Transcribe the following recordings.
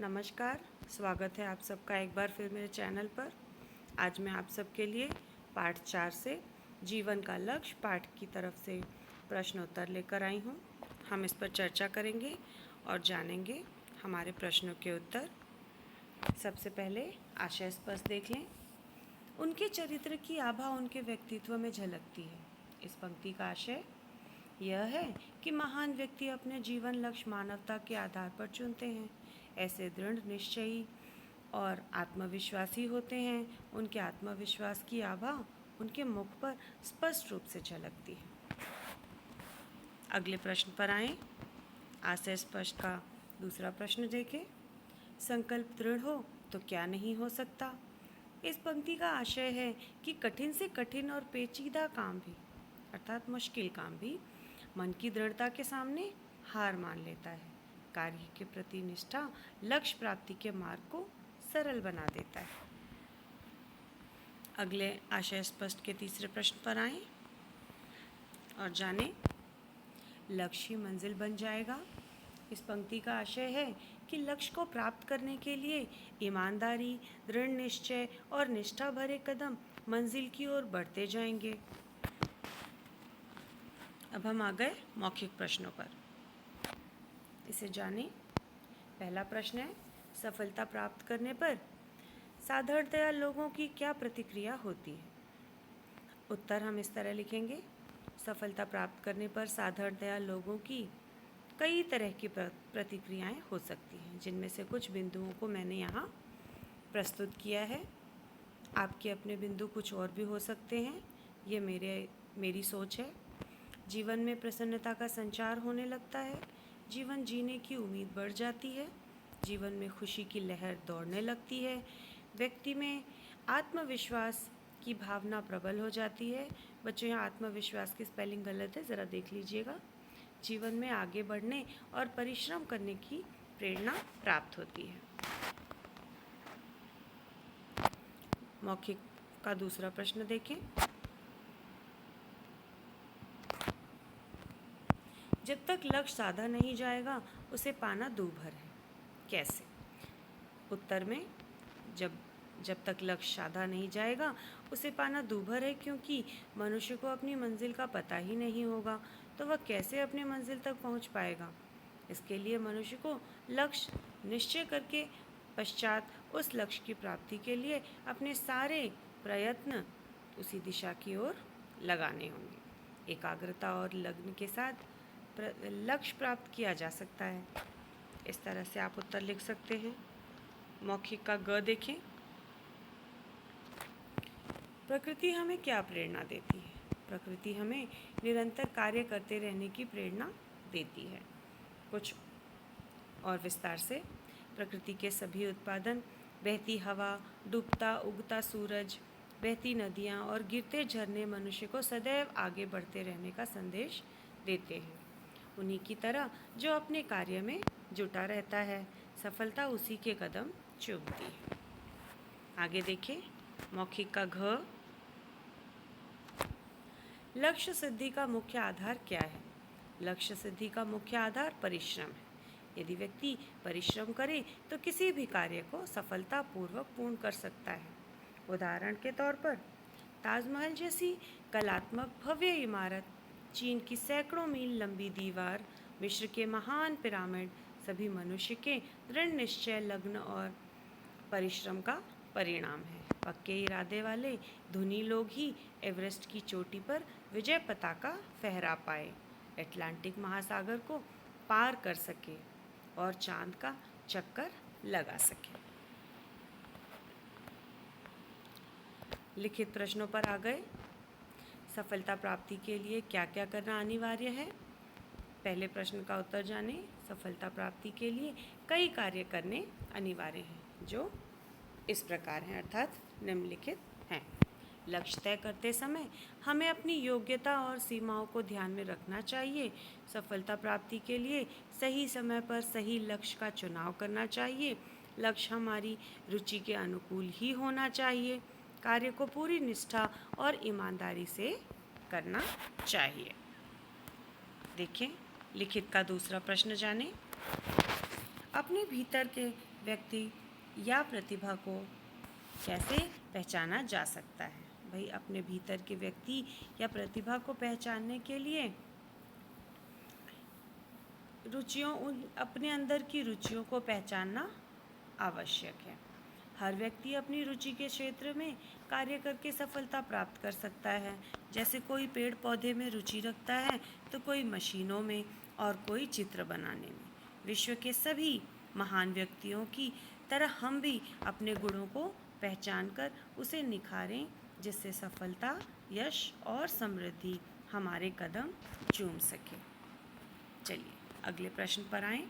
नमस्कार, स्वागत है आप सबका एक बार फिर मेरे चैनल पर। आज मैं आप सबके लिए पाठ 4 से जीवन का लक्ष्य पाठ की तरफ से प्रश्न उत्तर लेकर आई हूँ। हम इस पर चर्चा करेंगे और जानेंगे हमारे प्रश्नों के उत्तर। सबसे पहले आशय स्पष्ट देख लें। उनके चरित्र की आभा उनके व्यक्तित्व में झलकती है। इस पंक्ति का आशय यह है कि महान व्यक्ति अपने जीवन लक्ष्य मानवता के आधार पर चुनते हैं। ऐसे दृढ़ निश्चयी और आत्मविश्वासी होते हैं। उनके आत्मविश्वास की आभा उनके मुख पर स्पष्ट रूप से झलकती है। अगले प्रश्न पर आएं। आशय स्पष्ट का दूसरा प्रश्न देखें। संकल्प दृढ़ हो तो क्या नहीं हो सकता। इस पंक्ति का आशय है कि कठिन से कठिन और पेचीदा काम भी अर्थात मुश्किल काम भी मन की दृढ़ता के सामने हार मान लेता है। कार्य के प्रति निष्ठा लक्ष्य प्राप्ति के मार्ग को सरल बना देता है। अगले आशय स्पष्ट के तीसरे प्रश्न पर आएं और जानें। लक्ष्य ही मंजिल बन जाएगा। इस पंक्ति का आशय है कि लक्ष्य को प्राप्त करने के लिए ईमानदारी, दृढ़ निश्चय और निष्ठा भरे कदम मंजिल की ओर बढ़ते जाएंगे। अब हम आ गए मौखिक प्रश्नों पर। इसे जानें। पहला प्रश्न है, सफलता प्राप्त करने पर साधारणतया लोगों की क्या प्रतिक्रिया होती है। उत्तर हम इस तरह लिखेंगे। सफलता प्राप्त करने पर साधारणतया लोगों की कई तरह की प्रतिक्रियाएं हो सकती हैं, जिनमें से कुछ बिंदुओं को मैंने यहाँ प्रस्तुत किया है। आपके अपने बिंदु कुछ और भी हो सकते हैं। ये मेरी सोच है। जीवन में प्रसन्नता का संचार होने लगता है। जीवन जीने की उम्मीद बढ़ जाती है। जीवन में खुशी की लहर दौड़ने लगती है। व्यक्ति में आत्मविश्वास की भावना प्रबल हो जाती है। बच्चों, यहाँ आत्मविश्वास की स्पेलिंग गलत है, ज़रा देख लीजिएगा। जीवन में आगे बढ़ने और परिश्रम करने की प्रेरणा प्राप्त होती है। मौखिक का दूसरा प्रश्न देखें। जब तक लक्ष्य साधा नहीं जाएगा उसे पाना दूभर है। कैसे। उत्तर में जब तक लक्ष्य साधा नहीं जाएगा उसे पाना दूभर है, क्योंकि मनुष्य को अपनी मंजिल का पता ही नहीं होगा, तो वह कैसे अपनी मंजिल तक पहुंच पाएगा। इसके लिए मनुष्य को लक्ष्य निश्चय करके पश्चात उस लक्ष्य की प्राप्ति के लिए अपने सारे प्रयत्न उसी दिशा की ओर लगाने होंगे। एकाग्रता और लगन के साथ लक्ष्य प्राप्त किया जा सकता है। इस तरह से आप उत्तर लिख सकते हैं। मौखिक का ग देखें। प्रकृति हमें क्या प्रेरणा देती है। प्रकृति हमें निरंतर कार्य करते रहने की प्रेरणा देती है। कुछ और विस्तार से। प्रकृति के सभी उत्पादन, बहती हवा, डूबता उगता सूरज, बहती नदियाँ और गिरते झरने मनुष्य को सदैव आगे बढ़ते रहने का संदेश देते हैं। उन्हीं की तरह जो अपने कार्य में जुटा रहता है, सफलता उसी के कदम चूमती है। आगे देखें। मौखिक का घ। लक्ष्य सिद्धि का मुख्य आधार क्या है। लक्ष्य सिद्धि का मुख्य आधार परिश्रम है। यदि व्यक्ति परिश्रम करे तो किसी भी कार्य को सफलतापूर्वक पूर्ण कर सकता है। उदाहरण के तौर पर ताजमहल जैसी कलात्मक भव्य इमारत, चीन की सैकड़ों मील लंबी दीवार, मिस्र के महान पिरामिड सभी मनुष्य के दृढ़ निश्चय, लगन और परिश्रम का परिणाम है। पक्के इरादे वाले धनी लोग ही एवरेस्ट की चोटी पर विजय पताका फहरा पाए, अटलांटिक महासागर को पार कर सके और चांद का चक्कर लगा सके। लिखित प्रश्नों पर आ गए। सफलता प्राप्ति के लिए क्या क्या करना अनिवार्य है। पहले प्रश्न का उत्तर जानें। सफलता प्राप्ति के लिए कई कार्य करने अनिवार्य हैं, जो इस प्रकार हैं, अर्थात निम्नलिखित हैं। लक्ष्य तय करते समय हमें अपनी योग्यता और सीमाओं को ध्यान में रखना चाहिए। सफलता प्राप्ति के लिए सही समय पर सही लक्ष्य का चुनाव करना चाहिए। लक्ष्य हमारी रुचि के अनुकूल ही होना चाहिए। कार्य को पूरी निष्ठा और ईमानदारी से करना चाहिए। देखें। लिखित का दूसरा प्रश्न जानें। अपने भीतर के व्यक्ति या प्रतिभा को कैसे पहचाना जा सकता है? भाई अपने भीतर के व्यक्ति या प्रतिभा को पहचानने के लिए अपने अंदर की रुचियों को पहचानना आवश्यक है। हर व्यक्ति अपनी रुचि के क्षेत्र में कार्य करके सफलता प्राप्त कर सकता है। जैसे कोई पेड़ पौधे में रुचि रखता है तो कोई मशीनों में और कोई चित्र बनाने में। विश्व के सभी महान व्यक्तियों की तरह हम भी अपने गुणों को पहचान कर उसे निखारें, जिससे सफलता, यश और समृद्धि हमारे कदम चूम सके। चलिए अगले प्रश्न पर आएं।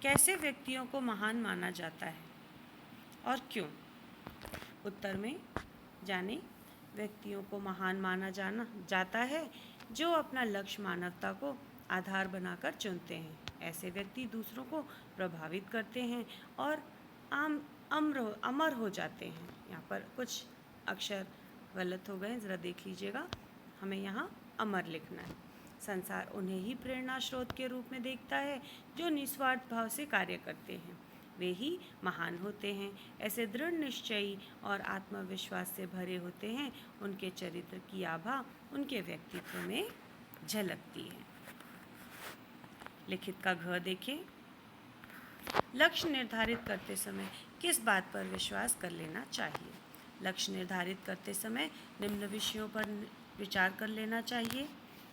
कैसे व्यक्तियों को महान माना जाता है और क्यों? उत्तर में जाने। व्यक्तियों को महान माना जाता है जो अपना लक्ष्य मानवता को आधार बनाकर चुनते हैं। ऐसे व्यक्ति दूसरों को प्रभावित करते हैं और अमर हो जाते हैं। यहाँ पर कुछ अक्षर गलत हो गए, ज़रा देख लीजिएगा। हमें यहाँ अमर लिखना है। संसार उन्हें ही प्रेरणा स्रोत के रूप में देखता है जो निस्वार्थ भाव से कार्य करते हैं। वे ही महान होते हैं। ऐसे दृढ़ निश्चयी और आत्मविश्वास से भरे होते हैं। उनके चरित्र की आभा उनके व्यक्तित्व में झलकती है। लिखित का घ देखें। लक्ष्य निर्धारित करते समय किस बात पर विश्वास कर लेना चाहिए? लक्ष्य निर्धारित करते समय निम्न विषयों पर विचार कर लेना चाहिए।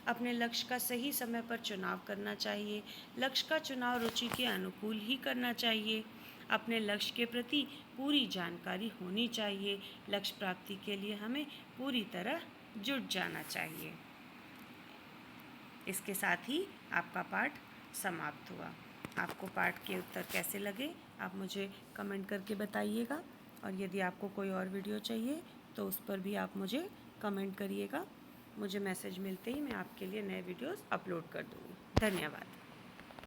अपने लक्ष्य का सही समय पर चुनाव करना चाहिए। लक्ष्य का चुनाव रुचि के अनुकूल ही करना चाहिए। अपने लक्ष्य के प्रति पूरी जानकारी होनी चाहिए। लक्ष्य प्राप्ति के लिए हमें पूरी तरह जुट जाना चाहिए। इसके साथ ही आपका पाठ समाप्त हुआ। आपको पाठ के उत्तर कैसे लगे आप मुझे कमेंट करके बताइएगा, और यदि आपको कोई और वीडियो चाहिए तो उस पर भी आप मुझे कमेंट करिएगा। मुझे मैसेज मिलते ही मैं आपके लिए नए वीडियोस अपलोड कर दूँगी। धन्यवाद।